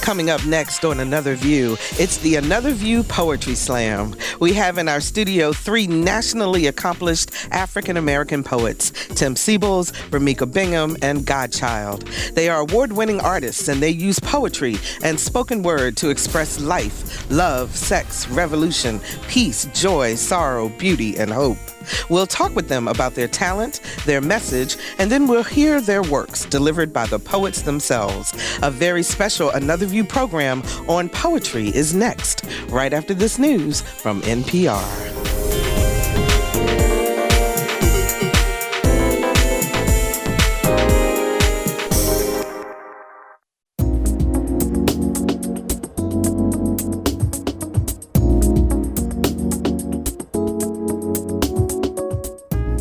Coming up next on Another View, it's the Another View Poetry Slam. We have in our studio 3 nationally accomplished African-American poets, Tim Seibles, Remica Bingham, and Godchild. They are award-winning artists, and they use poetry and spoken word to express life, love, sex, revolution, peace, joy, sorrow, beauty, and hope. We'll talk with them about their talent, their message, and then we'll hear their works delivered by the poets themselves. A very special Another View program on poetry is next, right after this news from NPR.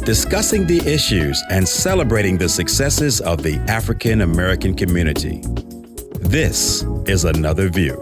Discussing the issues and celebrating the successes of the African American community. This is Another View.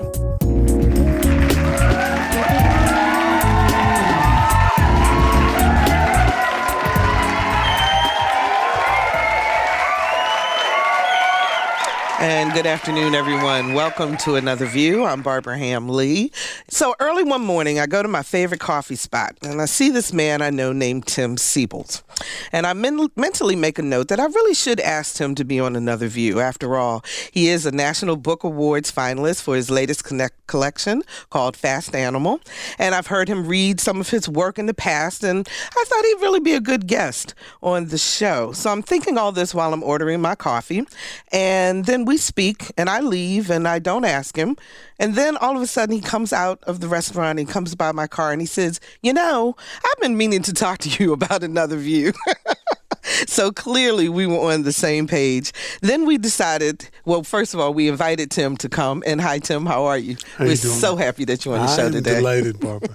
And good afternoon, everyone. Welcome to Another View. I'm Barbara Ham-Lee. So early one morning, I go to my favorite coffee spot, and I see this man I know named Tim Seibles. And I mentally make a note that I really should ask him to be on Another View. After all, he is a National Book Awards finalist for his latest collection called Fast Animal. And I've heard him read some of his work in the past, and I thought he'd really be a good guest on the show. So I'm thinking all this while I'm ordering my coffee. And then we speak, and I leave, and I don't ask him. And then all of a sudden, he comes out of the restaurant, and he comes by my car, and he says, "You know, I've been meaning to talk to you about Another View." So clearly we were on the same page. Then we decided, well, first of all, we invited Tim to come. And hi, Tim, how are you? We're so happy that you're on the show today. I'm delighted, Barbara.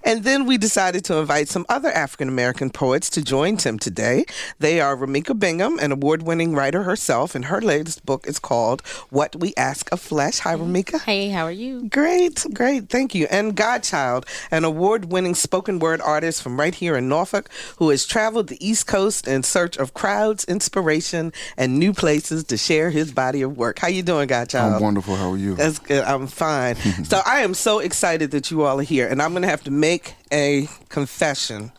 And then we decided to invite some other African-American poets to join Tim today. They are Remica Bingham, an award-winning writer herself, and her latest book is called What We Ask of Flesh. Hi, Remica. Hey, how are you? Great. Thank you. And Godchild, an award-winning spoken word artist from right here in Norfolk, who has traveled the East Coast in search of crowds, inspiration, and new places to share his body of work. How you doing, Godchild? I'm wonderful. How are you? That's good. I'm fine. So I am so excited that you all are here, and I'm going to have to make a confession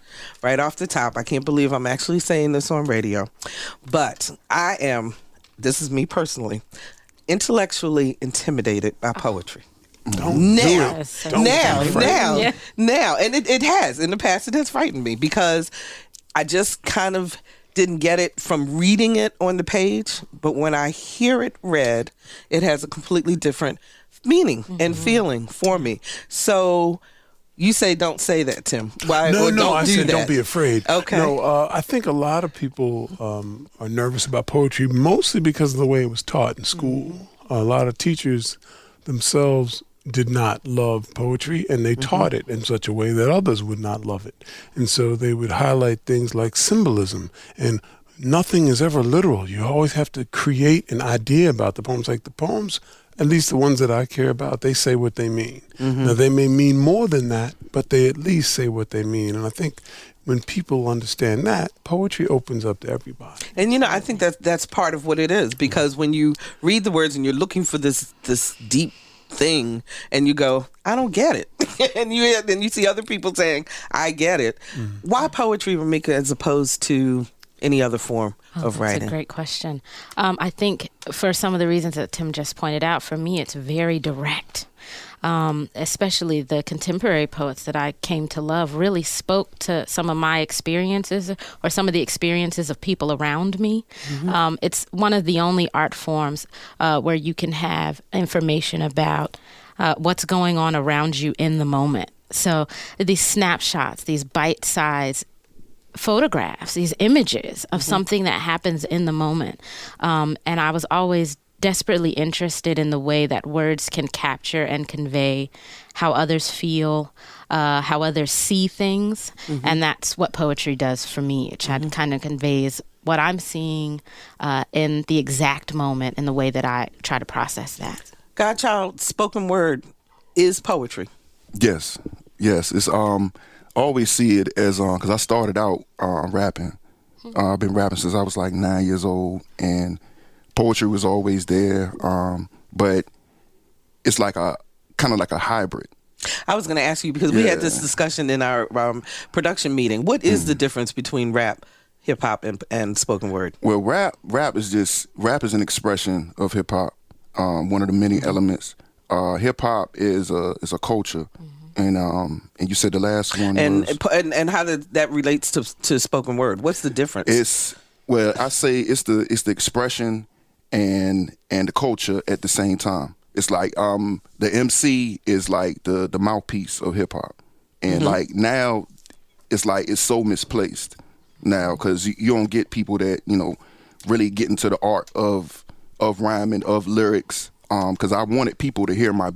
right off the top. I can't believe I'm actually saying this on radio, but I am, this is me personally, intellectually intimidated by poetry. Now, and it has. In the past, it has frightened me because I just kind of didn't get it from reading it on the page, but when I hear it read, it has a completely different meaning and feeling for me. So you say don't say that, Tim. Why? No, I said don't be afraid. Okay. No, I think a lot of people are nervous about poetry, mostly because of the way it was taught in school. A lot of teachers themselves did not love poetry, and they taught it in such a way that others would not love it. And so they would highlight things like symbolism, and nothing is ever literal. You always have to create an idea about the poems. Like the poems, at least the ones that I care about, they say what they mean. Now, they may mean more than that, but they at least say what they mean. And I think when people understand that, poetry opens up to everybody. And, you know, I think that's part of what it is, because when you read the words and you're looking for this deep thing and you go, I don't get it. and you see other people saying, I get it. Why poetry, Remica, as opposed to any other form of writing? That's a great question. I think for some of the reasons that Tim just pointed out, for me, it's very direct. Especially the contemporary poets that I came to love really spoke to some of my experiences or some of the experiences of people around me. It's one of the only art forms where you can have information about what's going on around you in the moment. So these snapshots, these bite-sized photographs, these images of something that happens in the moment. And I was always desperately interested in the way that words can capture and convey how others feel, how others see things. And that's what poetry does for me. It kind of conveys what I'm seeing in the exact moment in the way that I try to process that. Godchild, spoken word is poetry. Yes. It's always see it as because I started out rapping. I've been rapping since I was like 9 years old, and poetry was always there. But it's like a kind of like a hybrid. I was going to ask you, because we had this discussion in our production meeting. What is the difference between rap, hip hop, and spoken word? Well, rap is an expression of hip hop. One of the many elements. Hip hop is a culture, and you said the last one and how that relates to spoken word. What's the difference? I say it's the expression and the culture at the same time. It's like the MC is like the mouthpiece of hip hop, and like now it's like it's so misplaced now, because you don't get people that really get into the art of rhyming, of lyrics, because I wanted people to hear my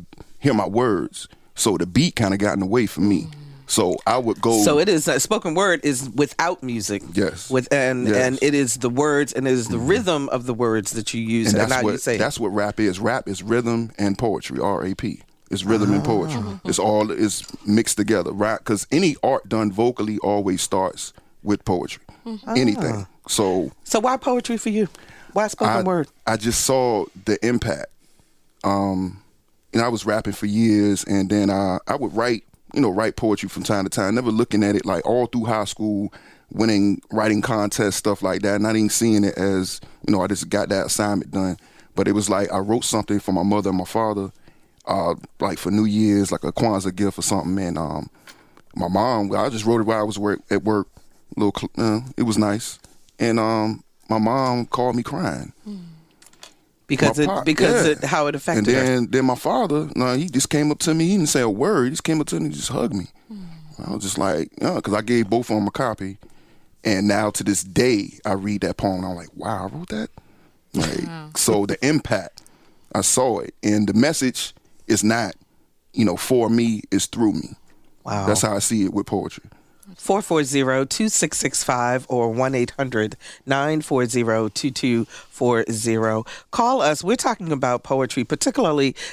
words, so the beat kind of got in the way for me. So I would go. So it is spoken word is without music. Yes. And it is the words and it is the rhythm of the words that you use and how you say. That's what rap is. Rap is rhythm and poetry. R-A-P. It's rhythm and poetry. It's mixed together. Rap, because any art done vocally always starts with poetry. Anything. So why poetry for you? Why spoken word? I just saw the impact. I was rapping for years, and then I would write poetry from time to time, never looking at it like all through high school, winning writing contests, stuff like that, not even seeing it as, I just got that assignment done. But it was like I wrote something for my mother and my father, like for New Year's, like a Kwanzaa gift or something, and my mom, I just wrote it while I was at work, it was nice, and my mom called me crying. Because how it affected her. And then my father, he just came up to me. He didn't say a word. He just came up to me and just hugged me. I was just like, because I gave both of them a copy. And now to this day, I read that poem and I'm like, wow, I wrote that? So the impact, I saw it. And the message is not, for me, it's through me. Wow. That's how I see it with poetry. 440-2665 or 1-800-940-2240. Call us. We're talking about poetry,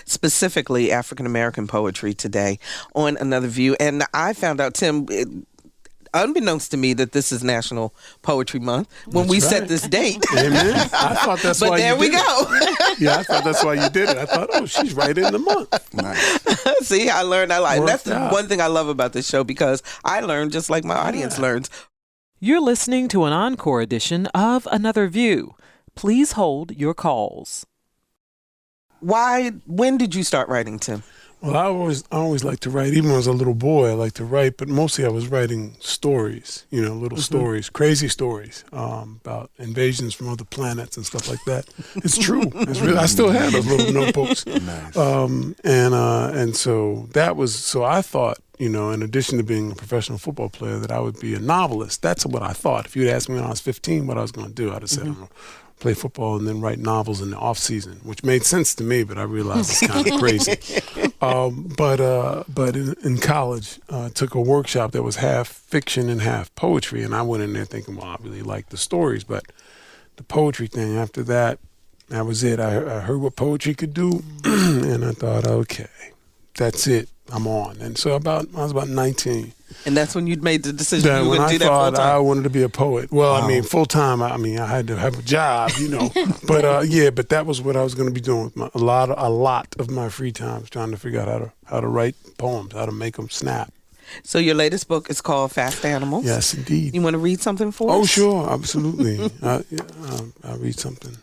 specifically African-American poetry today on Another View. And I found out, Tim, unbeknownst to me, that this is National Poetry Month when we set this date. Amen. I thought that's why you did it. But there we go. Yeah, I thought that's why you did it. I thought, she's right in the month. Nice. See, I learned. That's the out. one thing I love about this show, because I learned just like my audience learns. You're listening to an encore edition of Another View. Please hold your calls. When did you start writing, Tim? Well, I always liked to write. Even when I was a little boy, I liked to write, but mostly I was writing stories, little stories, crazy stories about invasions from other planets and stuff like that. It's true. It's real. I still have those little notebooks. Nice. And so that was, so I thought, in addition to being a professional football player, that I would be a novelist. That's what I thought. If you'd asked me when I was 15 what I was going to do, I'd have said, I'm going to play football and then write novels in the off season, which made sense to me, but I realized it's kind of crazy. But in college, I took a workshop that was half fiction and half poetry, and I went in there thinking, well, I really like the stories, but the poetry thing, after that was it. I heard what poetry could do, and I thought, okay, that's it. I'm on. And so I was about 19. And that's when you'd made the decision you would do that full thought time. I wanted to be a poet. Well, Wow. I mean, full time. I had to have a job, But but that was what I was going to be doing with a lot of my free time, was trying to figure out how to write poems, how to make them snap. So your latest book is called Fast Animals. Yes, indeed. You want to read something for us? Oh, sure, absolutely. I'll read something.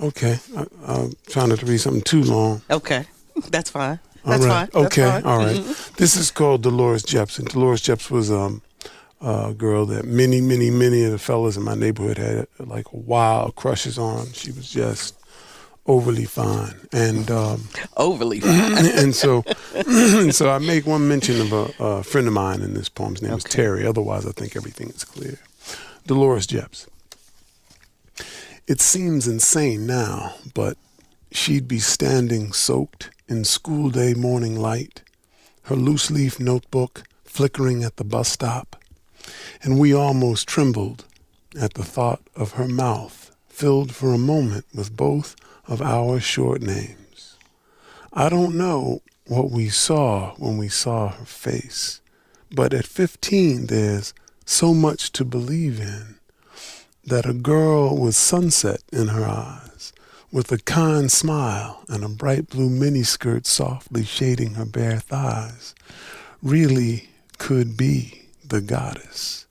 Okay, I'm trying not to read something too long. Okay, that's fine. All That's right. fine. Okay. That's fine. All right. This is called Dolores Jeps, and Dolores Jeps was a girl that many of the fellas in my neighborhood had like wild crushes on. She was just overly fine, and Overly fine. and so I make one mention of a friend of mine in this poem. His name is Terry. Otherwise, I think everything is clear. Dolores Jeps. It seems insane now, but she'd be standing soaked in school day morning light, her loose leaf notebook flickering at the bus stop, and we almost trembled at the thought of her mouth filled for a moment with both of our short names. I don't know what we saw when we saw her face, but at 15 there's so much to believe in, that a girl with sunset in her eyes with a kind smile and a bright blue miniskirt softly shading her bare thighs, really could be the goddess.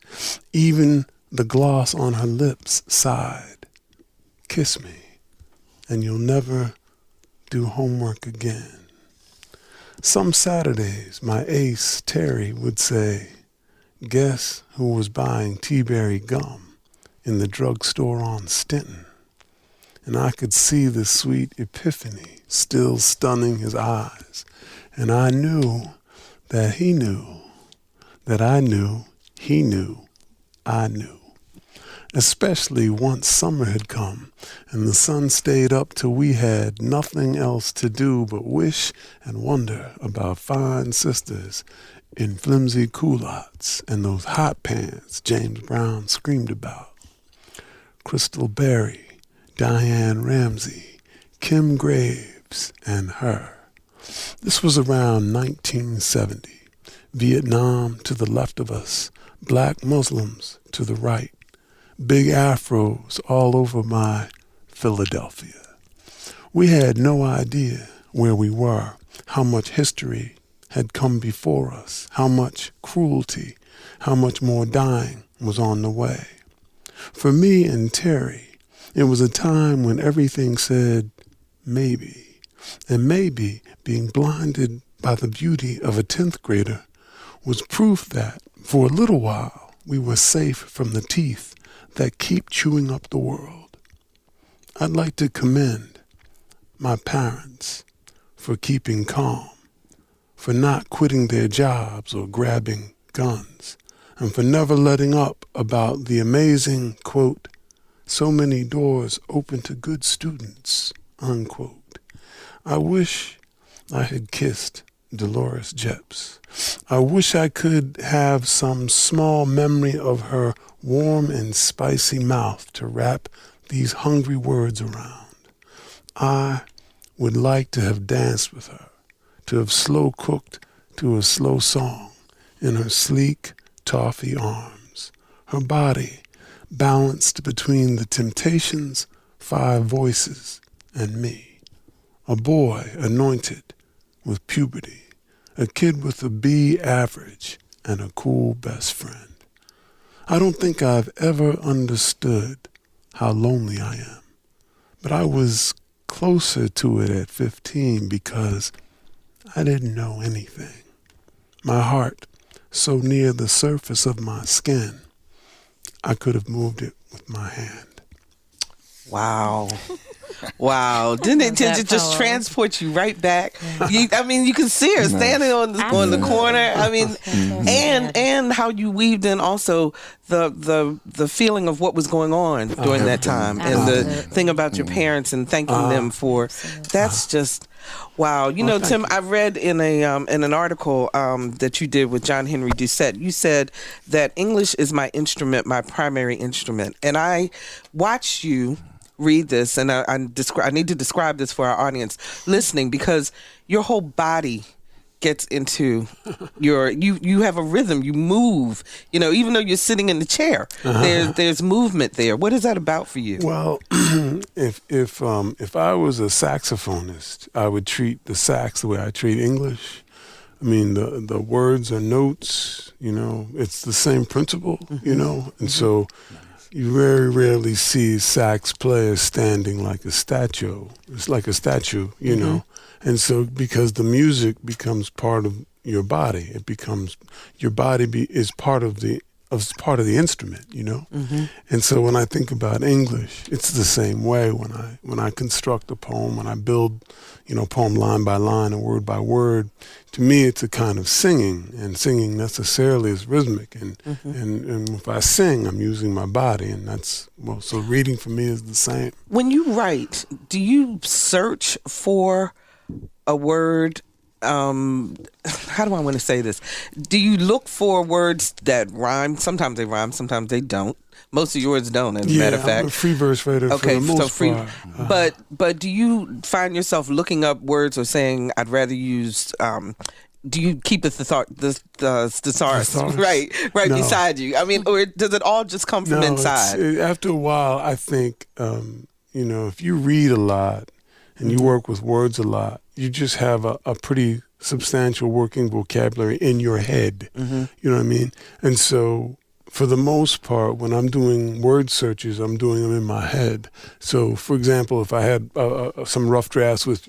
Even the gloss on her lips sighed, "Kiss me, and you'll never do homework again." Some Saturdays, my ace, Terry, would say, "Guess who was buying T-berry gum in the drugstore on Stinton?" And I could see the sweet epiphany still stunning his eyes. And I knew that he knew, that I knew, he knew, I knew. Especially once summer had come and the sun stayed up till we had nothing else to do but wish and wonder about fine sisters in flimsy culottes and those hot pants James Brown screamed about. Crystal Berry, Diane Ramsey, Kim Graves, and her. This was around 1970. Vietnam to the left of us, black Muslims to the right, big afros all over my Philadelphia. We had no idea where we were, how much history had come before us, how much cruelty, how much more dying was on the way. For me and Terry, it was a time when everything said maybe, and maybe being blinded by the beauty of a 10th grader was proof that, for a little while, we were safe from the teeth that keep chewing up the world. I'd like to commend my parents for keeping calm, for not quitting their jobs or grabbing guns, and for never letting up about the amazing, quote, "so many doors open to good students," unquote. I wish I had kissed Dolores Jeps. I wish I could have some small memory of her warm and spicy mouth to wrap these hungry words around. I would like to have danced with her, to have slow cooked to a slow song in her sleek toffee arms, her body balanced between the Temptations' 5 voices and me, a boy anointed with puberty, a kid with a B average and a cool best friend. I don't think I've ever understood how lonely I am, but I was closer to it at 15 because I didn't know anything. My heart so near the surface of my skin, I could have moved it with my hand. Wow. Wow. Didn't it just transport you right back? You can see her standing on the corner. I mean, and how you weaved in also the feeling of what was going on during that time. And the thing about your parents and thanking them for, that's just, wow. You know, Tim, I read in an article that you did with John Henry Doucette, you said that English is my instrument, my primary instrument. And I watched you read this, and I need to describe this for our audience listening, because your whole body gets into you have a rhythm, you move, even though you're sitting in the chair, there's movement there. What is that about for you? Well, if I was a saxophonist, I would treat the sax the way I treat English. I mean, the words are notes, it's the same principle, and so you very rarely see sax players standing like a statue. It's like a statue, And so because the music becomes part of your body, it becomes your body is part of the instrument, And so when I think about English, it's the same way. When I construct a poem, when I build, poem line by line and word by word, to me it's a kind of singing, and singing necessarily is rhythmic. And if I sing, I'm using my body, and so reading for me is the same. When you write, do you search for a word? How do I want to say this? Do you look for words that rhyme? Sometimes they rhyme, sometimes they don't. Most of yours don't, as a matter of fact. I'm a free verse writer for the most part. But do you find yourself looking up words or saying, I'd rather use, do you keep the thesaurus right No. beside you? I mean, or does it all just come from inside? After a while, I think if you read a lot and you work with words a lot, you just have a pretty substantial working vocabulary in your head. You know what I mean? And so for the most part, when I'm doing word searches, I'm doing them in my head. So, for example, if I had some rough drafts with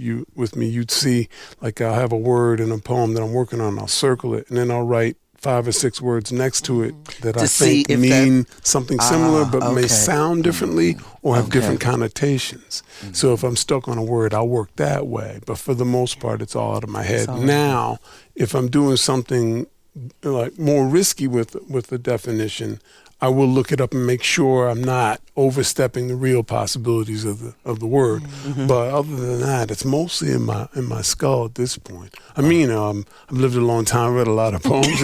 me, you'd see, like, I'll have a word in a poem that I'm working on, I'll circle it, and then I'll write 5 or 6 words next to it that I think mean something similar but may sound differently or have different connotations. So if I'm stuck on a word, I'll work that way. But for the most part, it's all out of my head. Now, if I'm doing something like more risky with the definition, I will look it up and make sure I'm not overstepping the real possibilities of the word. But other than that, it's mostly in my skull at this point. I mean, I've lived a long time, read a lot of poems,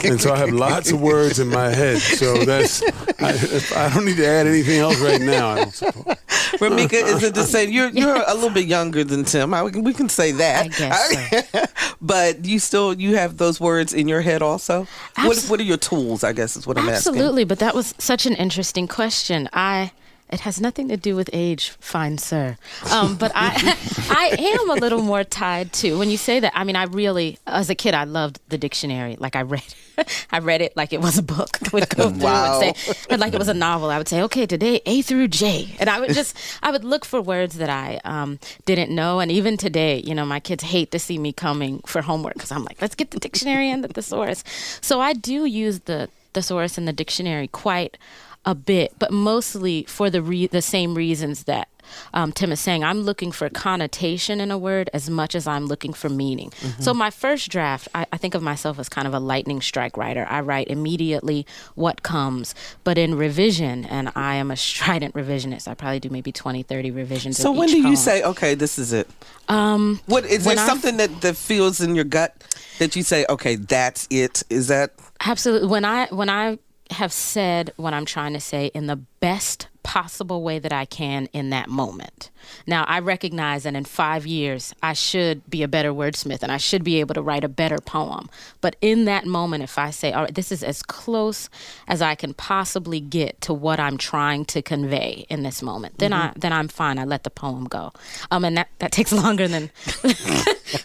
and so I have lots of words in my head. So I don't need to add anything else right now, I don't suppose. Remica, is it the same? You're a little bit younger than Tim. We can say that. I guess so. But you have those words in your head also? What are your tools, I guess is what I'm asking. Absolutely, but that was such an interesting question. It has nothing to do with age, fine sir. But I am a little more tied to, when you say that, I mean, I really, as a kid, I loved the dictionary. Like, I read it like it was a book. I would go through and say, like it was a novel. I would say, okay, today, A through J. And I would look for words that I didn't know. And even today, my kids hate to see me coming for homework because I'm like, let's get the dictionary and the thesaurus. So I do use the thesaurus and the dictionary quite a bit, but mostly for the same reasons that Tim is saying. I'm looking for connotation in a word as much as I'm looking for meaning. So my first draft, I think of myself as kind of a lightning strike writer. I write immediately what comes. But in revision, and I am a strident revisionist, I probably do maybe 20, 30 revisions So of when each do you poem. say, okay, this is it? What is there something that feels in your gut that you say, okay, that's it? Is that? Absolutely. When I have said what I'm trying to say in the best possible way that I can in that moment. Now, I recognize that in 5 years, I should be a better wordsmith and I should be able to write a better poem. But in that moment, if I say, all right, this is as close as I can possibly get to what I'm trying to convey in this moment, then I'm fine. I let the poem go. And that takes longer than,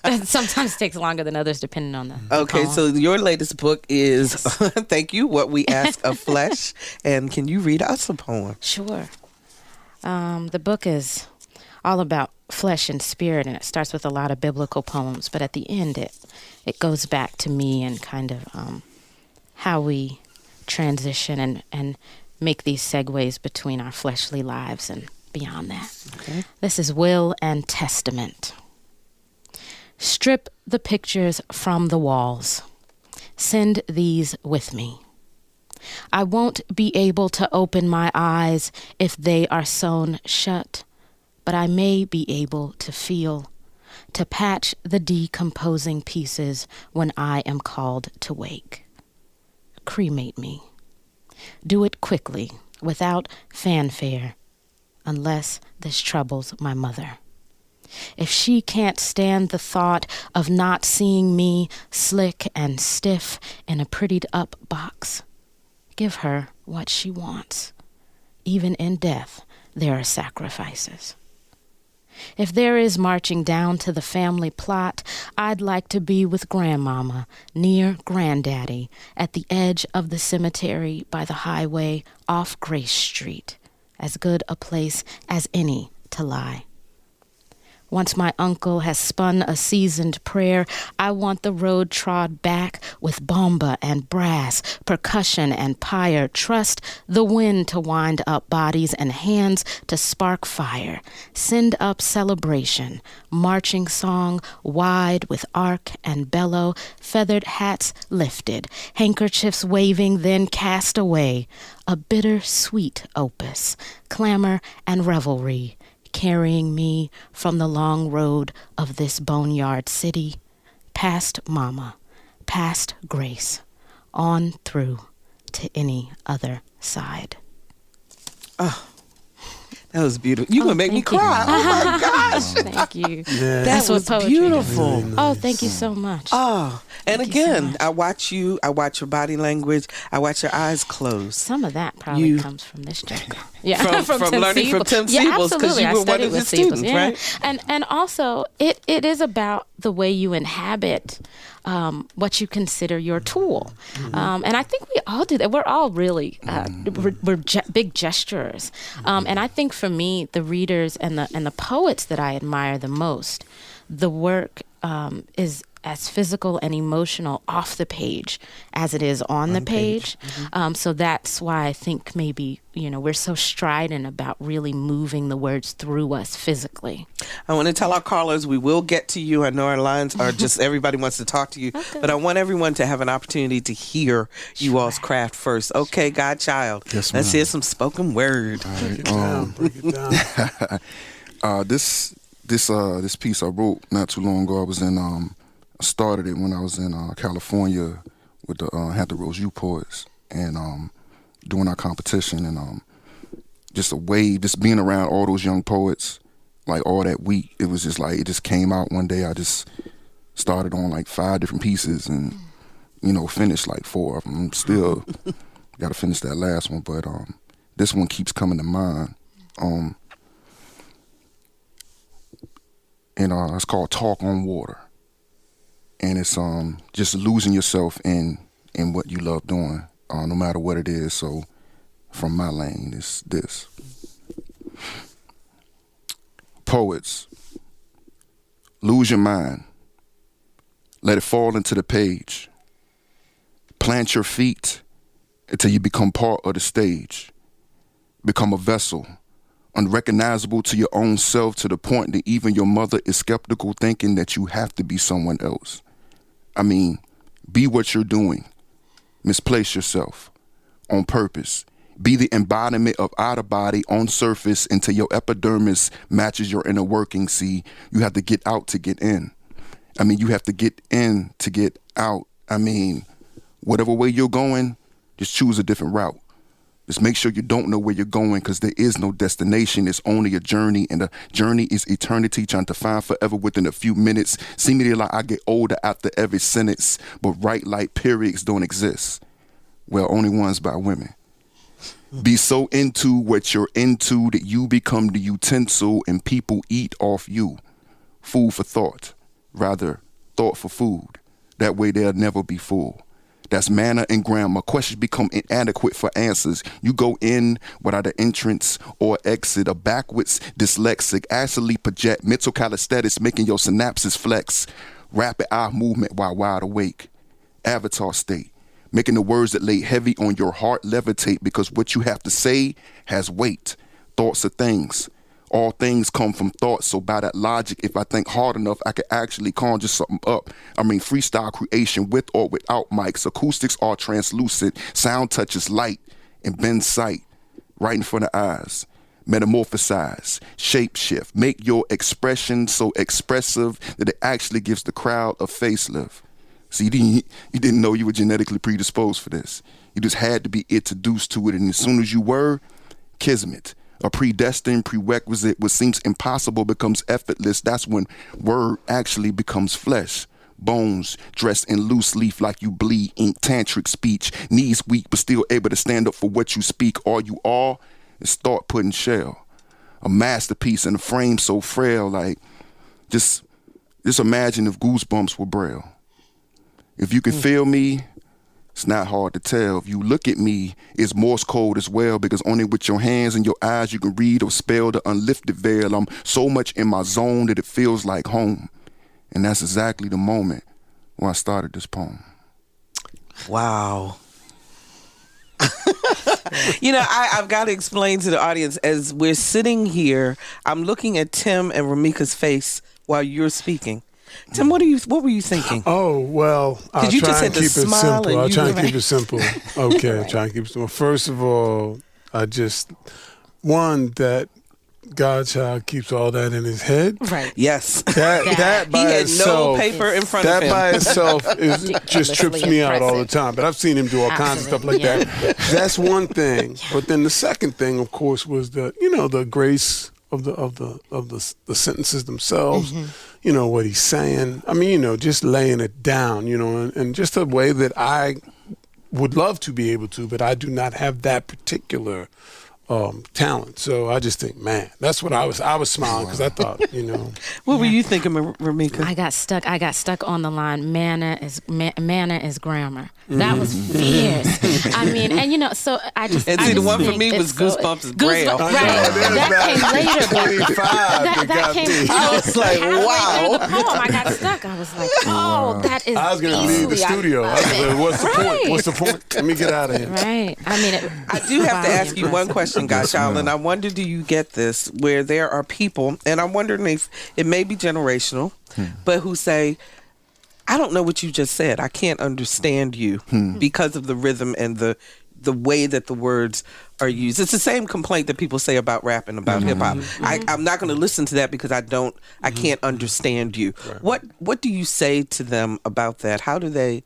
that sometimes takes longer than others depending on the Okay, poem. so your latest book is, thank you, What We Ask of Flesh. And can you read us a poem? Sure. The book is all about flesh and spirit, and it starts with a lot of biblical poems, but at the end it goes back to me and kind of how we transition and make these segues between our fleshly lives and beyond that. Okay. This is Will and Testament. Strip the pictures from the walls. Send these with me. I won't be able to open my eyes if they are sewn shut, but I may be able to feel, to patch the decomposing pieces when I am called to wake. Cremate me. Do it quickly, without fanfare, unless this troubles my mother. If she can't stand the thought of not seeing me slick and stiff in a prettied up box, give her what she wants. Even in death, there are sacrifices. If there is marching down to the family plot, I'd like to be with Grandmama, near Granddaddy, at the edge of the cemetery by the highway off Grace Street. As good a place as any to lie. Once my uncle has spun a seasoned prayer, I want the road trod back with bomba and brass, percussion and pyre. Trust the wind to wind up bodies and hands to spark fire. Send up celebration, marching song wide with arc and bellow, feathered hats lifted, handkerchiefs waving, then cast away. A bitter-sweet opus, clamor and revelry, carrying me from the long road of this boneyard city, past Mama, past Grace, on through to any other side. Oh, that was beautiful. You're going to make me cry. Oh, my gosh. Thank you. Yeah. That was beautiful. Really nice. Oh, thank you so much. Oh, and Thank you so again, much. I watch you. I watch your body language. I watch your eyes close. Some of that probably comes from this joke. Yeah, from learning from Tim Seibles, because you were one of his students, right? And also, it is about the way you inhabit what you consider your tool. And I think we all do that. We're all really we're big gesturers. And I think for me, the readers and the poets that I admire the most, the work is as physical and emotional off the page as it is on the page. So that's why I think maybe, we're so strident about really moving the words through us physically. I want to tell our callers we will get to you. I know our lines are just everybody wants to talk to you, but I want everyone to have an opportunity to hear you all's craft first. Okay, Godchild. Yes, let's hear some spoken word. Break it down. This piece I wrote not too long ago. I was in started it when I was in California with the Hampton Roads Youth Poets and doing our competition, and just being around all those young poets like all that week. It was just like it just came out one day. I just started on like 5 different pieces and finished like 4 of them. Still got to finish that last one, but this one keeps coming to mind. And it's called Talk on Water. And it's just losing yourself in what you love doing, no matter what it is. So from my lane, it's this. Poets, lose your mind. Let it fall into the page. Plant your feet until you become part of the stage. Become a vessel, unrecognizable to your own self, to the point that even your mother is skeptical, thinking that you have to be someone else. I mean, be what you're doing. Misplace yourself on purpose. Be the embodiment of out of body on surface until your epidermis matches your inner working. See, you have to get out to get in. I mean, you have to get in to get out. I mean, whatever way you're going, just choose a different route. Just make sure you don't know where you're going, because there is no destination. It's only a journey, and the journey is eternity, trying to find forever within a few minutes. Seemingly like I get older after every sentence, but right light periods don't exist. Well, only ones by women. Be so into what you're into that you become the utensil and people eat off you. Food for thought, rather thought for food. That way they'll never be full. That's manner and grammar. Questions become inadequate for answers. You go in without an entrance or exit. A backwards dyslexic actually project mental calisthenics, making your synapses flex. Rapid eye movement while wide awake. Avatar state. Making the words that lay heavy on your heart levitate, because what you have to say has weight. Thoughts are things. All things come from thoughts, so by that logic, if I think hard enough, I could actually conjure something up. I mean, freestyle creation with or without mics. Acoustics are translucent. Sound touches light and bends sight right in front of eyes. Metamorphosize, shape shift, make your expression so expressive that it actually gives the crowd a facelift. See, you didn't know you were genetically predisposed for this. You just had to be introduced to it, and as soon as you were, kismet. A predestined prerequisite, what seems impossible becomes effortless. That's when word actually becomes flesh. Bones dressed in loose leaf like you bleed, ink, tantric speech. Knees weak but still able to stand up for what you speak. All you are is thought put in shell. A masterpiece in a frame so frail, like just imagine if Goosebumps were Braille. If you can feel me, it's not hard to tell. If you look at me, it's Morse code as well, because only with your hands and your eyes you can read or spell the unlifted veil. I'm so much in my zone that it feels like home. And that's exactly the moment when I started this poem. Wow. I've got to explain to the audience, as we're sitting here, I'm looking at Tim and Remica's face while you're speaking. Tim, what were you thinking? Oh, well, I'll try and keep it simple. I'll try and keep it simple. Okay, I'll try and keep it simple. First of all, that Godchild keeps all that in his head. Right. Yes. That by he had itself, no paper in front of him. That by itself just trips me out all the time. But I've seen him do all kinds of stuff like that. That's one thing. But then the second thing, of course, was the grace of the sentences themselves. Mm-hmm. What he's saying. I mean, just laying it down. And just a way that I would love to be able to, but I do not have that particular talent. So I just think, man, that's what I was smiling because I thought, What were you thinking, Remica? I got stuck on the line. Manner is grammar. That was fierce. I mean, and so I just. And see, the one for me was Goosebumps is Grail. Right. That came later. That came. I was like, wow. The poem, I got stuck. I was like, that is. I was going to leave the studio. I was like, what's the point? What's the point? Let me get out of here. Right. I mean, I do have to ask you one question, Godchild, and I wonder, do you get this, where there are people, and I'm wondering if it may be generational, but who say, I don't know what you just said. I can't understand you because of the rhythm and the way that the words are used. It's the same complaint that people say about rap and about hip hop. I'm not going to listen to that because I can't understand you. Right. What do you say to them about that? How do they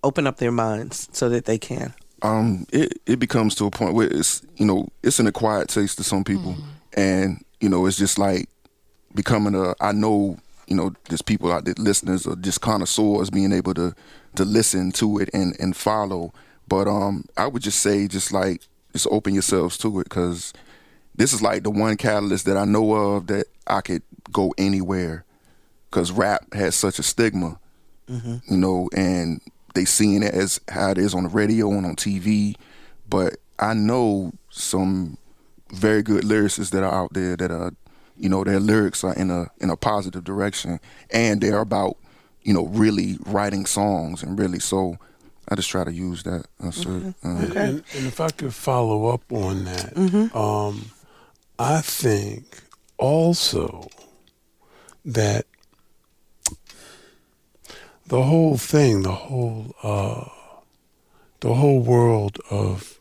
open up their minds so that they can? It becomes to a point where it's an acquired taste to some people, and it's just like becoming I know there's people out there, listeners or just connoisseurs, being able to listen to it and follow. But I would just say just open yourselves to it, because this is like the one catalyst that I know of that I could go anywhere, because rap has such a stigma, and they seeing it as how it is on the radio and on TV. But I know some very good lyricists that are out there that are, their lyrics are in a positive direction, and they're about, really writing songs and really. So I just try to use that. And if I could follow up on that, I think also that the whole thing, the whole world of,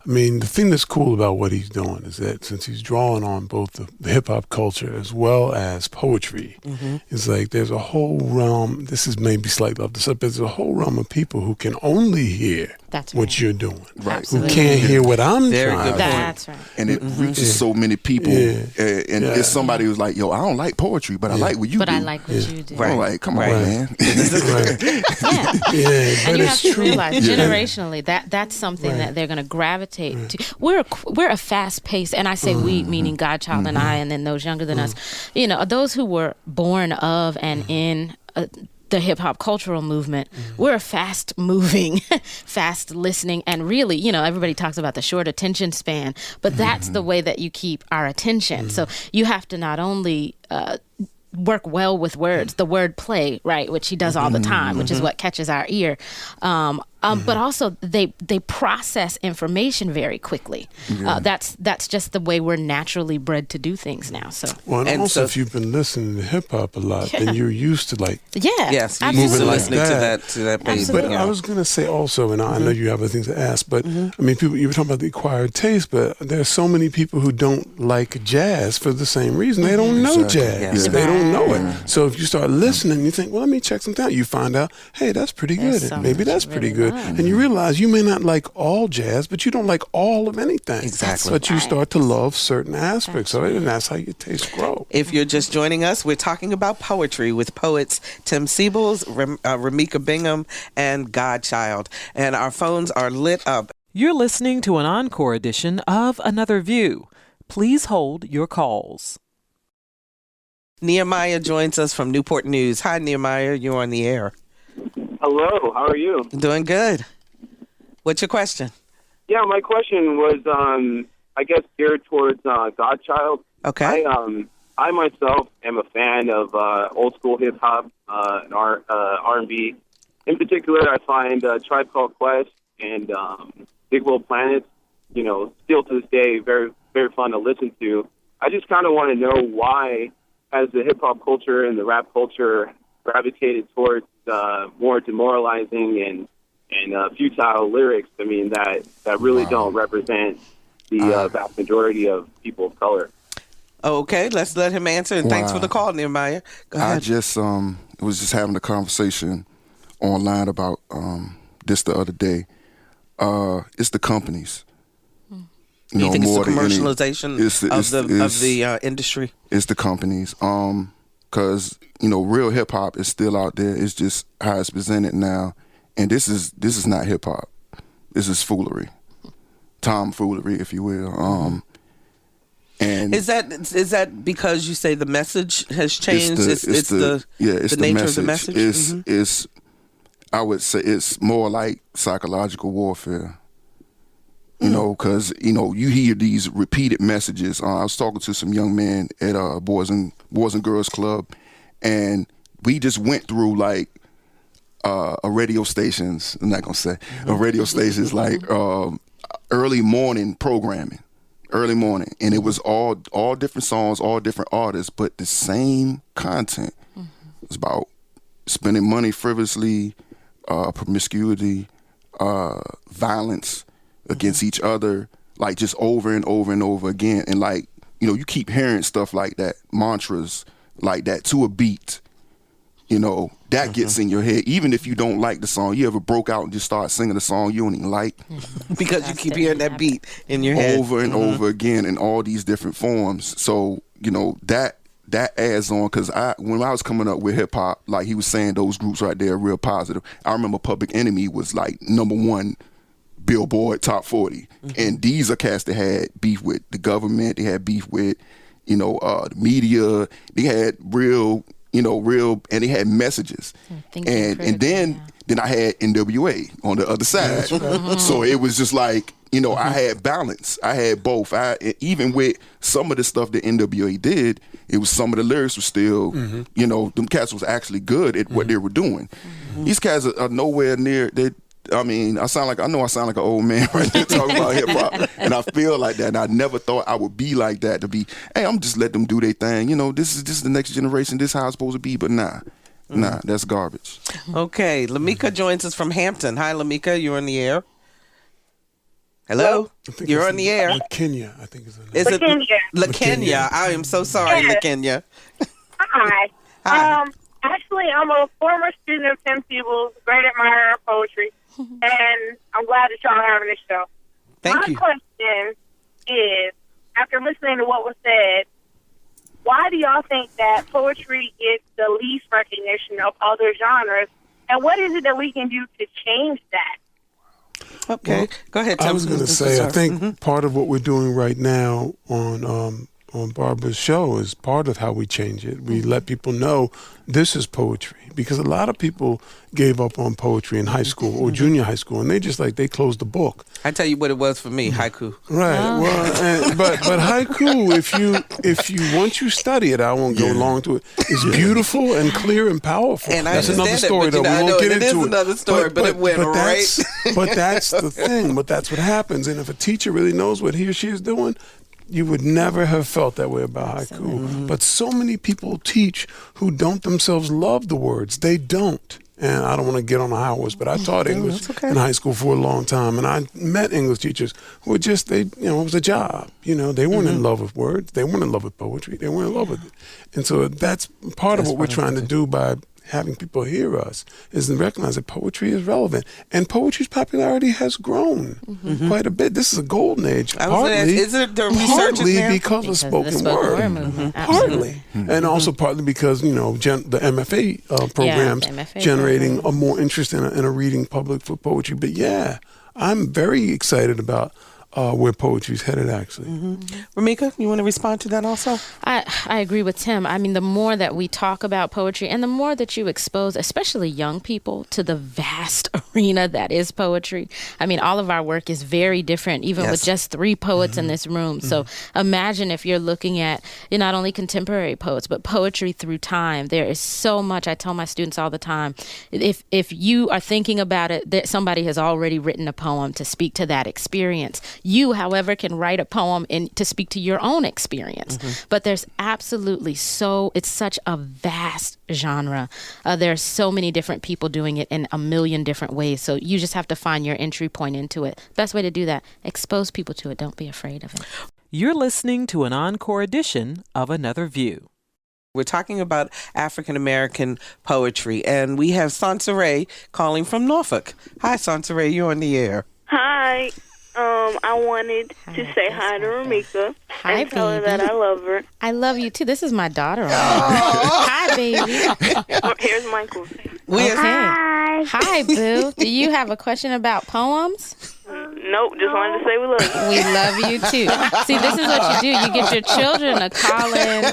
the thing that's cool about what he's doing is that since he's drawing on both the hip-hop culture as well as poetry, it's like there's a whole realm, this is maybe slightly off the subject, there's a whole realm of people who can only hear what you're doing, right? Who can't hear what I'm trying to do. That's right. And it reaches so many people, and it's somebody who's like, yo, I don't like poetry, but I like what you do. But I like what you do. I'm like, come on, man. But And you have to true. realize generationally that's something that they're going to gravitate to. We're a fast paced, and I say we, meaning Godchild and I, and then those younger than us, those who were born of and in the hip hop cultural movement. We're a fast moving, fast listening, and really, everybody talks about the short attention span, but that's the way that you keep our attention. So you have to not only work well with words, the word play, right, which he does all the time, which is what catches our ear. But also they process information very quickly. That's just the way we're naturally bred to do things now. So and also if you've been listening to hip hop a lot, then you're used to yes, you're used to listening to that bass. But I was gonna say also, and I know you have other things to ask, but people, you were talking about the acquired taste, but there's so many people who don't like jazz for the same reason. They don't know jazz. They don't know it. So if you start listening, you think, well, let me check something out. You find out, hey, that's pretty good. And maybe that's pretty good. And you realize you may not like all jazz, but you don't like all of anything. Exactly. But you start to love certain aspects of it, and that's how your tastes grow. If you're just joining us, we're talking about poetry with poets Tim Seibles, Remica Bingham, and Godchild. And our phones are lit up. You're listening to an Encore edition of Another View. Please hold your calls. Nehemiah joins us from Newport News. Hi, Nehemiah. You're on the air. Hello. How are you? Doing good. What's your question? Yeah, my question was, I guess, geared towards Godchild. Okay. I myself am a fan of old school hip hop and R&B. In particular, I find Tribe Called Quest and Big Will Planet, still to this day very, very fun to listen to. I just kind of want to know why has the hip hop culture and the rap culture gravitated towards more demoralizing and futile lyrics. That really don't represent the vast majority of people of color. Okay, let's let him answer. And thanks for the call, Nehemiah. Go ahead. I just was just having a conversation online about this the other day. It's the companies. You think it's the commercialization of the industry? It's the companies. Because real hip hop is still out there. It's just how it's presented now, and this is not hip hop. This is foolery. tomfoolery, if you will. And is that because you say the message has changed? It's the nature message. of the message. It's I would say it's more like psychological warfare. You know, because you hear these repeated messages. I was talking to some young men at a Boys and Girls Club, and we just went through like a radio stations. I'm not gonna say a radio stations like early morning programming, and it was all different songs, all different artists, but the same content. It's about spending money frivolously, promiscuity, violence against each other, like just over and over and over again. And like, you keep hearing stuff like that, mantras like that to a beat, that gets in your head. Even if you don't like the song, you ever broke out and just start singing a song you don't even like? Because you keep hearing that beat in your head. Over and over again in all these different forms. So, that adds on, because when I was coming up with hip hop, like he was saying, those groups right there are real positive. I remember Public Enemy was like #1 Billboard Top 40, and these are cats that had beef with the government. They had beef with, the media. They had real, and they had messages. And then I had NWA on the other side. So it was just like, I had balance. I had both. Even with some of the stuff that NWA did, it was some of the lyrics were still, them cats was actually good at what they were doing. These cats are nowhere near. I sound like an old man right there talking about hip hop, and I feel like that. And I never thought I would be like that. To be, hey, I'm just let them do their thing. This is the next generation. This is how it's supposed to be. But nah, that's garbage. Okay, Remica joins us from Hampton. Hi, Remica, you're on the air. Hello, you're on the air. LaKenya, I think is the name. Is it LaKenya? I am so sorry, LaKenya. Hi. Actually, I'm a former student of Tim Seibles, great admirer of poetry, and I'm glad that y'all are having this show. Thank you. My question is, after listening to what was said, why do y'all think that poetry gets the least recognition of other genres, and what is it that we can do to change that? Okay, go ahead. I was going to say, I think part of what we're doing right now on Barbara's show is part of how we change it. We let people know this is poetry, because a lot of people gave up on poetry in high school or junior high school, and they closed the book. I tell you what it was for me, haiku. Right. Well, but haiku, if you once you study it, I won't go long to it. It's beautiful and clear and powerful. And that's another story, though. We won't get into it. It is another story, but it went right. But that's the thing. But that's what happens. And if a teacher really knows what he or she is doing, you would never have felt that way about haiku. But so many people teach who don't themselves love the words. They don't. And I don't want to get on the high horse, but I taught English in high school for a long time, and I met English teachers who were just, it was a job. They weren't in love with words. They weren't in love with poetry. They weren't in love with it. And so that's part of what we're trying to do by having people hear us, is to recognize that poetry is relevant. And poetry's popularity has grown quite a bit. This is a golden age. Is it the resurgence now? Because of spoken word. Partly. And also partly because, the MFA programs generating a more interest in a reading public for poetry. But yeah, I'm very excited about where poetry's headed, actually. Remica, you want to respond to that also? I agree with Tim. The more that we talk about poetry and the more that you expose, especially young people, to the vast arena that is poetry. All of our work is very different, even with just 3 poets in this room. So imagine if you're looking at not only contemporary poets, but poetry through time. There is so much. I tell my students all the time, if you are thinking about it, that somebody has already written a poem to speak to that experience. You, however, can write a poem to speak to your own experience. But there's absolutely it's such a vast genre. There's so many different people doing it in a million different ways. So you just have to find your entry point into it. Best way to do that, expose people to it. Don't be afraid of it. You're listening to an encore edition of Another View. We're talking about African American poetry, and we have Sansaray calling from Norfolk. Hi, Sansaray, you're on the air. Hi. I wanted to say hi to Remica and tell her that I love her. I love you too. This is my daughter. Hi, baby. Here's Michael. Okay. Hi, boo. Do you have a question about poems? Nope, just wanted to say we love you. We love you too. See, this is what you do. You get your children to call in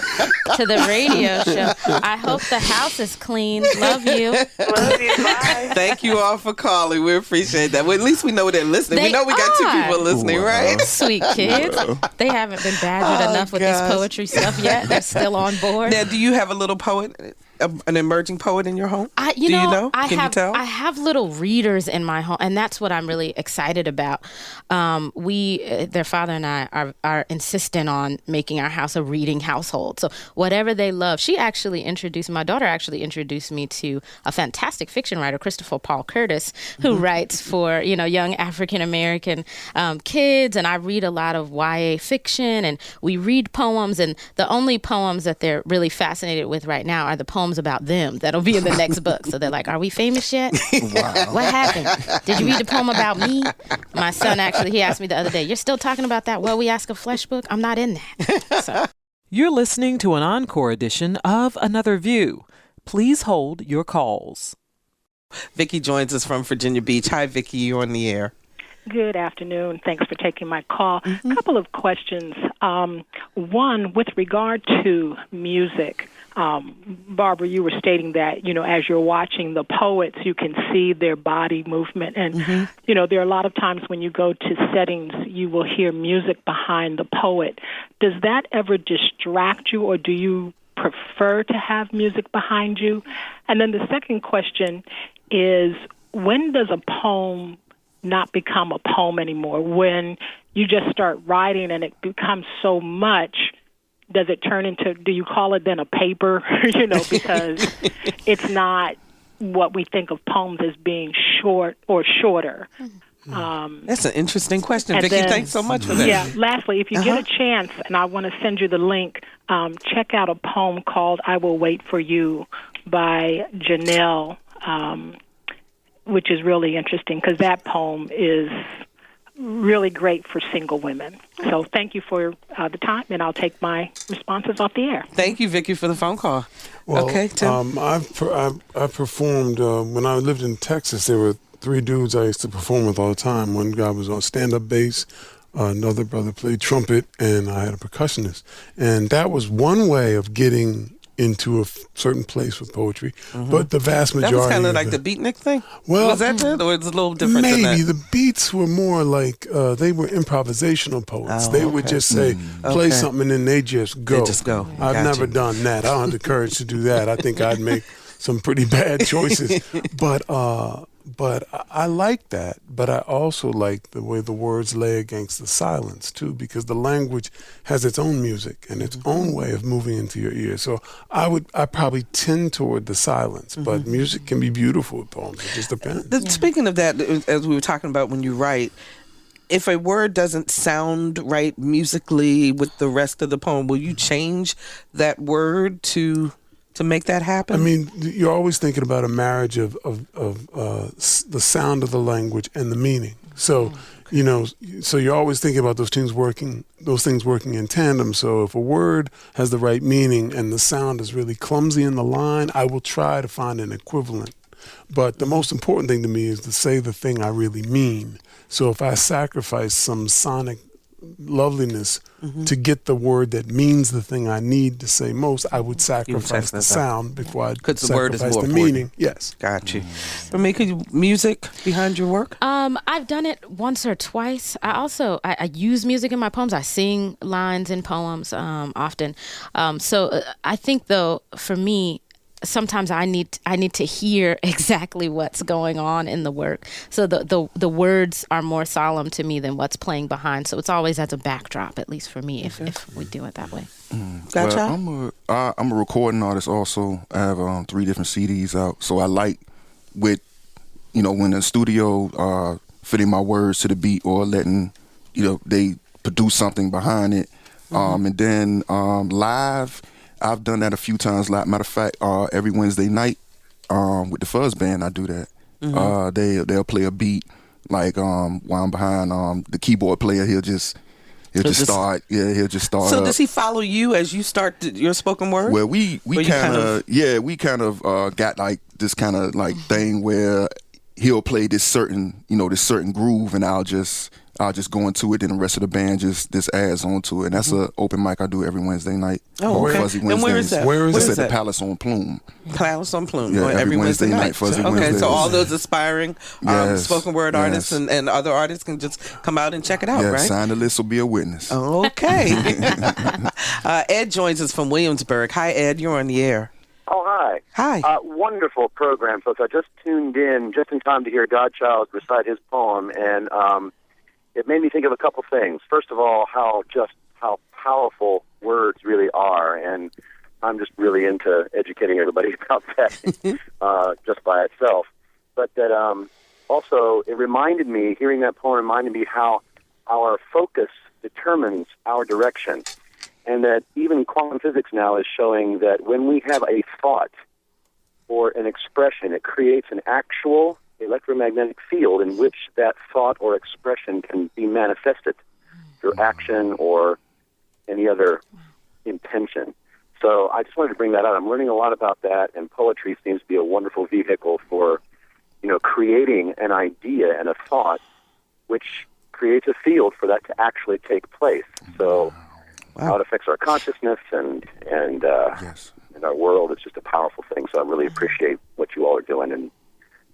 to the radio show. I hope the house is clean. Love you. Love you. Bye. Thank you all for calling. We appreciate that. Well, at least we know they're listening. We know we got 2 people listening, right? Sweet kids. They haven't been badgered enough with this poetry stuff yet. They're still on board. Now, do you have a little poet, an emerging poet in your home? Can you tell? I have little readers in my home, and that's what I'm really excited about. Their father and I are insistent on making our house a reading household. So whatever they love, my daughter actually introduced me to a fantastic fiction writer, Christopher Paul Curtis, who writes for, young African American kids. And I read a lot of YA fiction, and we read poems. And the only poems that they're really fascinated with right now are the poems about them that'll be in the next book. So they're like, are we famous yet? Wow. What happened? Did you read the poem about me? My son he asked me the other day, you're still talking about that Well We Ask a Flesh book? I'm not in that. So. You're listening to an encore edition of Another View. Please hold your calls. Vicki joins us from Virginia Beach. Hi, Vicki. You're on the air. Good afternoon. Thanks for taking my call. A couple of questions. One, with regard to music, Barbara, you were stating that, as you're watching the poets, you can see their body movement. And, there are a lot of times when you go to settings, you will hear music behind the poet. Does that ever distract you, or do you prefer to have music behind you? And then the second question is, when does a poem not become a poem anymore? When you just start writing and it becomes so much, does it turn into, do you call it then a paper? Because it's not what we think of poems as being short or shorter. That's an interesting question, Vicki. Thanks so much for that. Yeah. Lastly, if you get a chance, and I want to send you the link, check out a poem called "I Will Wait for You" by Janelle, which is really interesting because that poem is really great for single women. So thank you for the time, and I'll take my responses off the air. Thank you, Vicki, for the phone call. Well, okay, Tim. I performed when I lived in Texas. There were 3 dudes I used to perform with all the time. One guy was on stand-up bass, another brother played trumpet, and I had a percussionist. And that was one way of getting into a certain place with poetry. But the vast majority... That was kind of like the beatnik thing? Well, was that it, or it's a little different than that? Maybe. The beats were more like, they were improvisational poets. They would just say, play something, and then they just go. They just go. I've never done that. I don't have the courage to do that. I think I'd make some pretty bad choices. But I like that. But I also like the way the words lay against the silence, too, because the language has its own music and its own way of moving into your ear. So I probably tend toward the silence, but music can be beautiful with poems. It just depends. Speaking of that, as we were talking about when you write, if a word doesn't sound right musically with the rest of the poem, will you change that word to make that happen? I mean, you're always thinking about a marriage of the sound of the language and the meaning. So, so you're always thinking about those things working in tandem. So if a word has the right meaning and the sound is really clumsy in the line, I will try to find an equivalent. But the most important thing to me is to say the thing I really mean. So if I sacrifice some sonic loveliness to get the word that means the thing I need to say most, I would sacrifice the sound before I'd sacrifice the word is more the meaning. Yes. Got you. Remica, music behind your work? I've done it once or twice. I use music in my poems. I sing lines in poems often. So I think, though, for me, sometimes I need to hear exactly what's going on in the work. So the words are more solemn to me than what's playing behind. So it's always as a backdrop, at least for me, if we do it that way. Gotcha. Well, I'm a recording artist also. I have 3 different CDs out. So I like when the studio fitting my words to the beat or letting they produce something behind it. And then live, I've done that a few times. Matter of fact, every Wednesday night with the Fuzz Band, I do that. They'll play a beat while I'm behind the keyboard player. He'll just start. So does he follow you as you start your spoken word? Well, we kind of got like this kind of like thing where he'll play this certain groove, and I'll just I'll just go into it, and the rest of the band just adds on to it. And that's an open mic I do every Wednesday night. Oh, okay. Fuzzy Wednesdays. And where is that? It's at the Palace on Plume. Palace on Plume. Yeah, every Wednesday night. Fuzzy Okay, Wednesdays. so all those aspiring spoken word artists and other artists can just come out and check it out, right? Sign the list or be a witness. Okay. Ed joins us from Williamsburg. Hi, Ed. You're on the air. Oh, hi. Hi. Wonderful program, folks. I just tuned in just in time to hear Godchild recite his poem, and it made me think of a couple things. First of all, how powerful words really are, and I'm just really into educating everybody about that just by itself. But that also, it reminded me, hearing that poem reminded me how our focus determines our direction. And that even quantum physics now is showing that when we have a thought or an expression, it creates an actual electromagnetic field in which that thought or expression can be manifested through action or any other intention. So I just wanted to bring that out. I'm learning a lot about that, and poetry seems to be a wonderful vehicle for, creating an idea and a thought which creates a field for that to actually take place. So how it affects our consciousness and our world. It's just a powerful thing. So I really appreciate what you all are doing and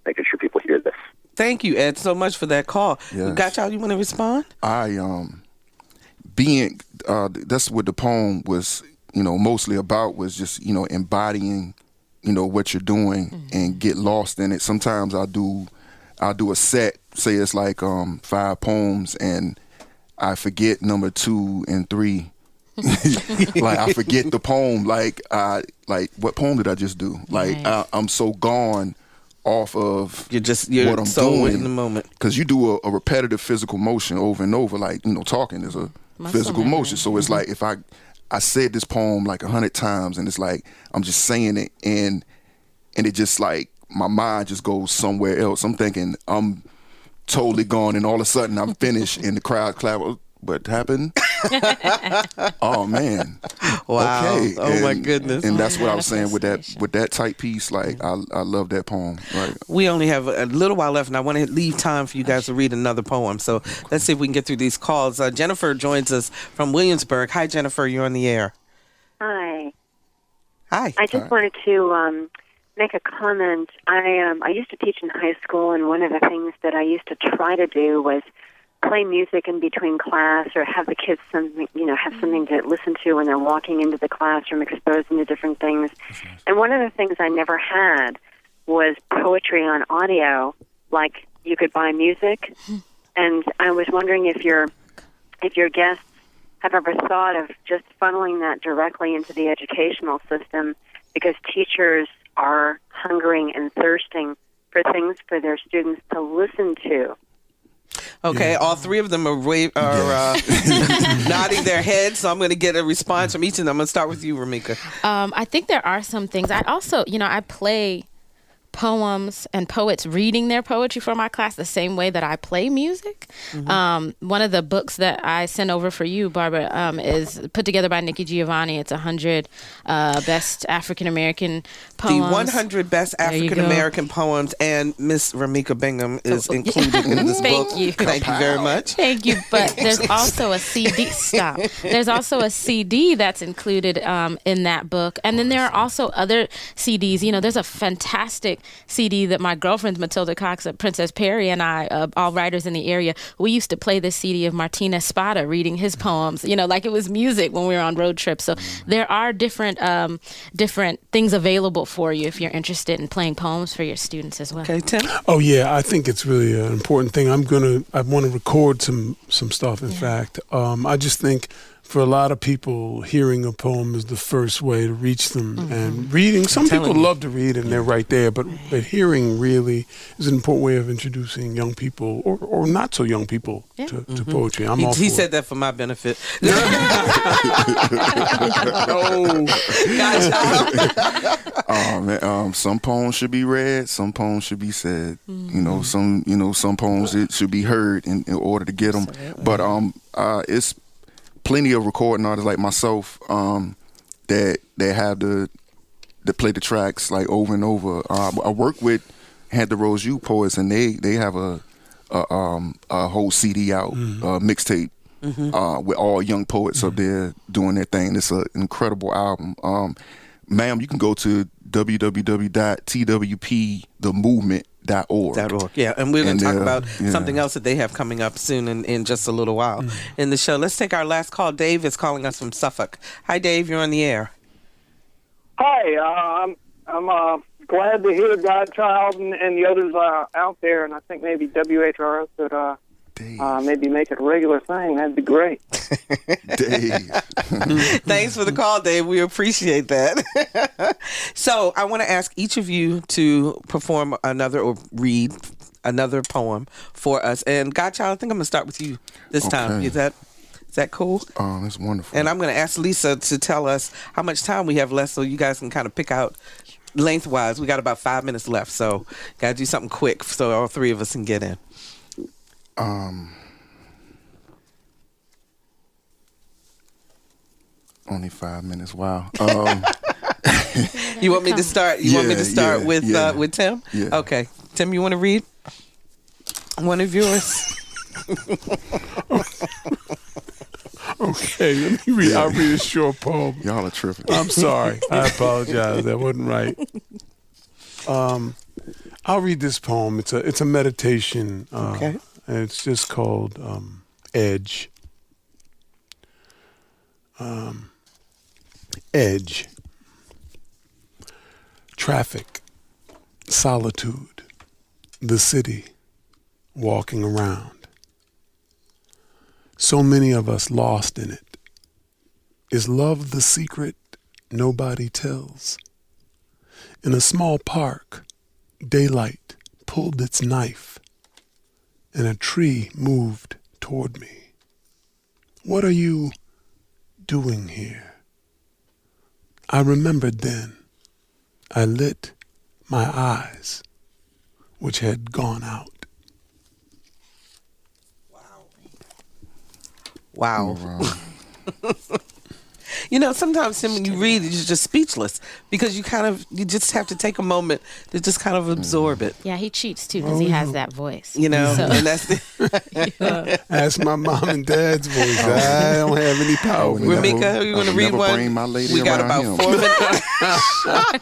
making sure people hear this. Thank you, Ed, so much for that call. Yes. Godchild, you want to respond? That's what the poem was, mostly about, was just, embodying, what you're doing and get lost in it. Sometimes I'll do a set, say it's like 5 poems, and I forget number 2 and 3. Like I forget the poem. Like what poem did I just do? Like I'm so gone off of you're what I'm so doing in the moment. Because you do a repetitive physical motion over and over. Like talking is a physical motion. So it's like if I said this poem like 100 times, and it's like I'm just saying it, and it just like my mind just goes somewhere else. I'm thinking I'm totally gone, and all of a sudden I'm finished, and the crowd clap. What happened? Oh man! Wow! Okay. Oh my goodness! And that's what I was saying with that type piece. Like I love that poem. Right. We only have a little while left, and I want to leave time for you guys to read another poem. So let's see if we can get through these calls. Jennifer joins us from Williamsburg. Hi, Jennifer. You're on the air. Hi. Hi. I just wanted to make a comment. I used to teach in high school, and one of the things that I used to try to do was play music in between class, or have the kids have something to listen to when they're walking into the classroom, exposed to different things. And one of the things I never had was poetry on audio, like you could buy music. And I was wondering if your guests have ever thought of just funneling that directly into the educational system, because teachers are hungering and thirsting for things for their students to listen to. Okay, all 3 of them are nodding their heads, so I'm going to get a response from each of them. I'm going to start with you, Remica. I think there are some things. I also, I play poems and poets reading their poetry for my class the same way that I play music. One of the books that I sent over for you, Barbara, is put together by Nikki Giovanni. It's 100 best African American poems. The 100 best African American poems, and Miss Remica Bingham is included in this book. Thank you. Thank you very much. Thank you. But there's also a CD. Stop. There's also a CD that's included in that book, and then there are also other CDs. There's a fantastic CD that my girlfriend Matilda Cox at Princess Perry and I, all writers in the area, we used to play this CD of Martina Spada reading his poems, like it was music when we were on road trips. So there are different things available for you if you're interested in playing poems for your students as well. Okay, Tim? Oh yeah, I think it's really an important thing. I want to record some stuff. In fact, I just think for a lot of people, hearing a poem is the first way to reach them. And reading, some people love to read and they're right there, but hearing really is an important way of introducing young people or not so young people to poetry. He said that for my benefit. Oh man, some poems should be read, some poems should be said. Some poems it should be heard in order to get them. But it's plenty of recording artists like myself that have to play the tracks like over and over. I work with Had the Rose U poets, and they have a a whole CD out, mixtape, with all young poets up there doing their thing. It's an incredible album. Ma'am, you can go to www.twpthemovement.org. Yeah, and we're going to talk about something else that they have coming up soon in just a little while in the show. Let's take our last call. Dave is calling us from Suffolk. Hi, Dave. You're on the air. Hi, I'm glad to hear Godchild and the others out there, and I think maybe WHRO could maybe make it a regular thing. That'd be great. Dave. Thanks for the call, Dave. We appreciate that. So I want to ask each of you to perform another or read another poem for us. And Godchild, I think I'm going to start with you this time. Is that cool? Oh, that's wonderful. And I'm going to ask Lisa to tell us how much time we have left so you guys can kind of pick out lengthwise. We got about 5 minutes left, so got to do something quick so all three of us can get in. Only 5 minutes. Wow. You want me to start? Want me to start with Tim? Yeah. Okay, Tim, you want to read one of yours? Okay, let me read. I'll read a short poem. Y'all are tripping. I'm sorry. I apologize. That wasn't right. I'll read this poem. It's a meditation. Okay. And it's just called Edge. Edge. Traffic. Solitude. The city. Walking around. So many of us lost in it. Is love the secret nobody tells? In a small park, daylight pulled its knife, and a tree moved toward me. What are you doing here? I remembered then. I lit my eyes, which had gone out. Wow. You know, sometimes when you read, you're just speechless because you just have to take a moment to just kind of absorb it. Yeah, he cheats too because he has that voice. You know, So- and that's That's my mom and dad's voice. I don't have any power. Remica, you want to read one? Bring my lady We got around about him. 4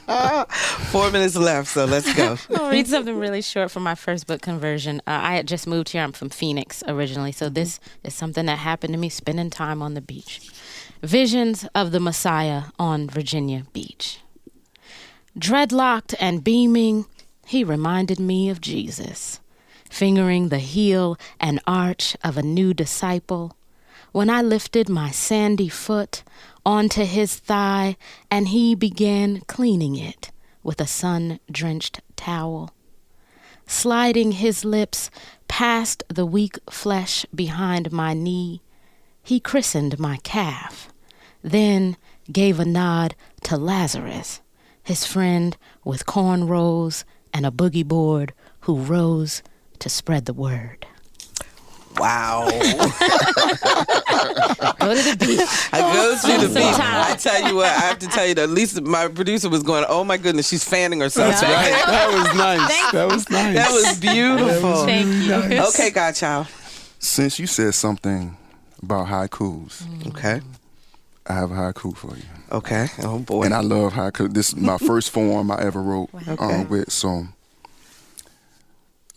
minutes. 4 minutes left, so let's go. I'll read something really short from my first book conversion. I had just moved here. I'm from Phoenix originally, so this is something that happened to me spending time on the beach. Visions of the Messiah on Virginia Beach. Dreadlocked and beaming, he reminded me of Jesus, fingering the heel and arch of a new disciple. When I lifted my sandy foot onto his thigh and he began cleaning it with a sun-drenched towel, sliding his lips past the weak flesh behind my knee, he christened my calf, then gave a nod to Lazarus, his friend with cornrows and a boogie board who rose to spread the word. Wow. Go to the beach. I go to the beach. Sometime. I tell you what, I have to tell you that at least my producer was going, oh my goodness, she's fanning herself. That's right. That was nice. That was nice. That was beautiful. Thank you. Nice. Okay, Godchild. Since you said something about haikus, Okay. I have a haiku for you. Okay. Oh boy. And I love haiku. This is my first form I ever wrote with. So,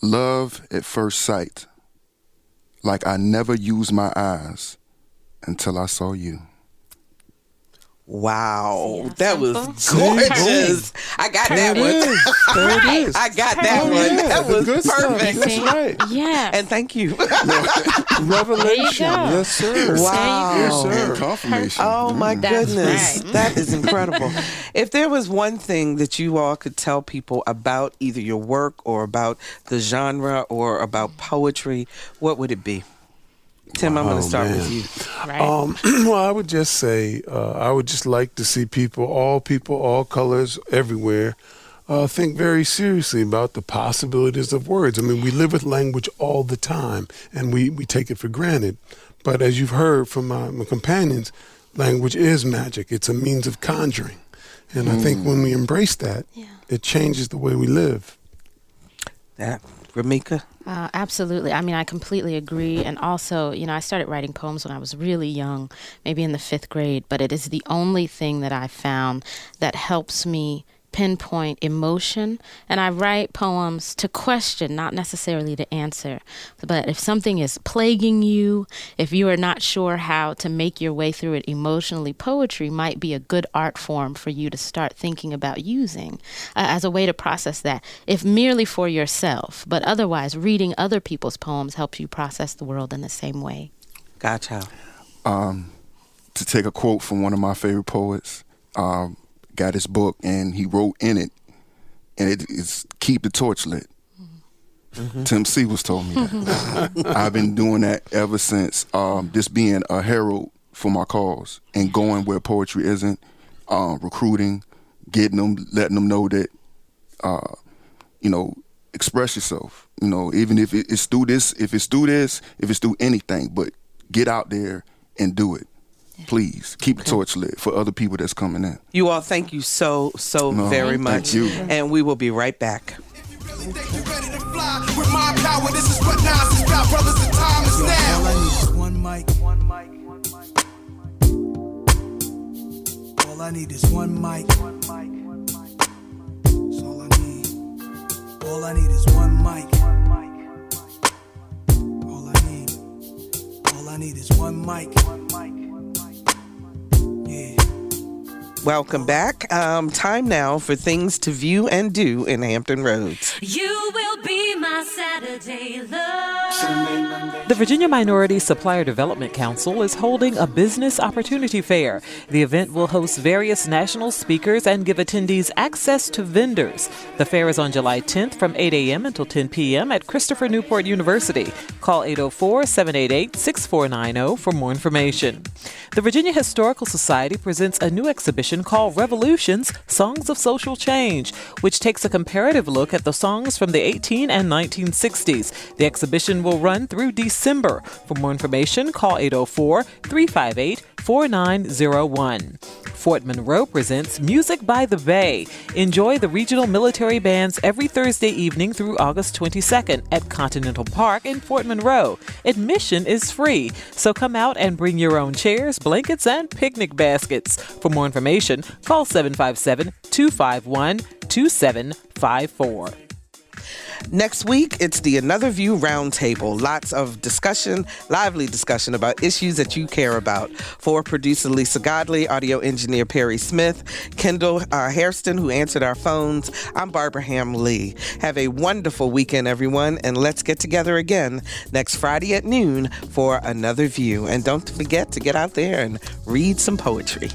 love at first sight, like I never used my eyes until I saw you. Wow, that was gorgeous. I got that one. There it is. I got that one. That was Good stuff. perfect. That's right. Yeah. And thank you. Revelation. go. Yes, sir. Wow. Yes, sir. And confirmation. Oh my That's goodness. right. That is incredible. If there was one thing that you all could tell people about either your work or about the genre or about poetry, what would it be? Tim, I'm going to start with you. Right. Well, I would just say I would just like to see people, all colors, everywhere, think very seriously about the possibilities of words. I mean, we live with language all the time, and we take it for granted. But as you've heard from my companions, language is magic. It's a means of conjuring. And I think when we embrace that, it changes the way we live. That Remica? Absolutely. I mean, I completely agree. And also, I started writing poems when I was really young, maybe in the 5th grade, but it is the only thing that I found that helps me pinpoint emotion. And I write poems to question, not necessarily to answer. But if something is plaguing you, if you are not sure how to make your way through it emotionally, poetry might be a good art form for you to start thinking about using as a way to process that, if merely for yourself. But otherwise, reading other people's poems helps you process the world in the same way. Gotcha. To take a quote from one of my favorite poets, got his book, and he wrote in it, and it's keep the torch lit. Mm-hmm. Tim Seibles told me that. I've been doing that ever since, just being a herald for my cause and going where poetry isn't, recruiting, getting them, letting them know that, express yourself, even if it's through this, if it's through anything, but get out there and do it. Please keep the torch lit for other people that's coming in. You all, thank you so very much. Thank you. And we will be right back. With my power, this is what Nas is about, brothers. The time is now. All I need is one mic. All I need is one mic. That's all I need. All I need is one mic. All I need is one mic. Welcome back. Time now for things to view and do in Hampton Roads. You will be my Saturday love. The Virginia Minority Supplier Development Council is holding a business opportunity fair. The event will host various national speakers and give attendees access to vendors. The fair is on July 10th from 8 a.m. until 10 p.m. at Christopher Newport University. Call 804-788-6490 for more information. The Virginia Historical Society presents a new exhibition called Revolutions, Songs of Social Change, which takes a comparative look at the songs from the 18 and 1960s. The exhibition will run through December. For more information, call 804-358-4901. Fort Monroe presents Music by the Bay. Enjoy the regional military bands every Thursday evening through August 22nd at Continental Park in Fort Monroe. Admission is free, so come out and bring your own chairs, blankets, and picnic baskets. For more information, call 757-251-2754. Next week, it's the Another View Roundtable. Lots of discussion, lively discussion about issues that you care about. For producer Lisa Godley, audio engineer Perry Smith, Kendall Hairston, who answered our phones, I'm Barbara Ham Lee. Have a wonderful weekend, everyone, and let's get together again next Friday at noon for Another View. And don't forget to get out there and read some poetry.